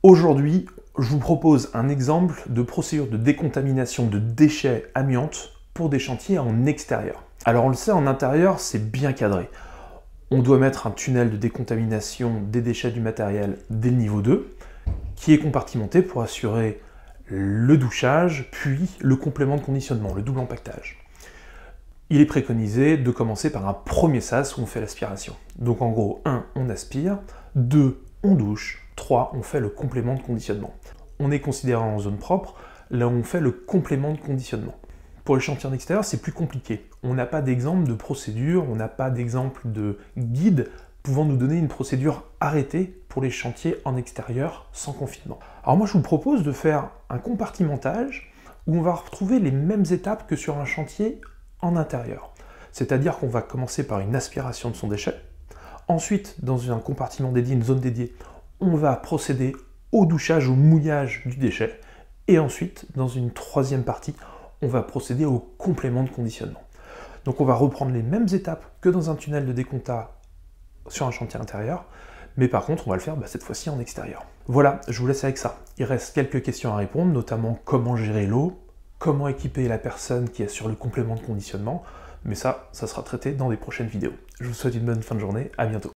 Aujourd'hui, je vous propose un exemple de procédure de décontamination de déchets amiantes pour des chantiers en extérieur. Alors on le sait, en intérieur, c'est bien cadré. On doit mettre un tunnel de décontamination des déchets du matériel dès le niveau 2, qui est compartimenté pour assurer le douchage, puis le complément de conditionnement, le double empaquetage. Il est préconisé de commencer par un premier sas où on fait l'aspiration. Donc en gros, 1, on aspire, 2, on douche, 3, on fait le complément de conditionnement. On est considéré en zone propre, là où on fait le complément de conditionnement. Pour les chantiers en extérieur, c'est plus compliqué. On n'a pas d'exemple de procédure, on n'a pas d'exemple de guide pouvant nous donner une procédure arrêtée pour les chantiers en extérieur sans confinement. Alors moi, je vous propose de faire un compartimentage où on va retrouver les mêmes étapes que sur un chantier en intérieur. C'est-à-dire qu'on va commencer par une aspiration de son déchet. Ensuite, dans un compartiment dédié, une zone dédiée, on va procéder au douchage, au mouillage du déchet. Et ensuite, dans une troisième partie, on va procéder au complément de conditionnement. Donc on va reprendre les mêmes étapes que dans un tunnel de décompta sur un chantier intérieur, mais par contre on va le faire cette fois-ci en extérieur. Voilà, je vous laisse avec ça. Il reste quelques questions à répondre, notamment comment gérer l'eau, comment équiper la personne qui assure le complément de conditionnement, mais ça sera traité dans des prochaines vidéos. Je vous souhaite une bonne fin de journée, à bientôt.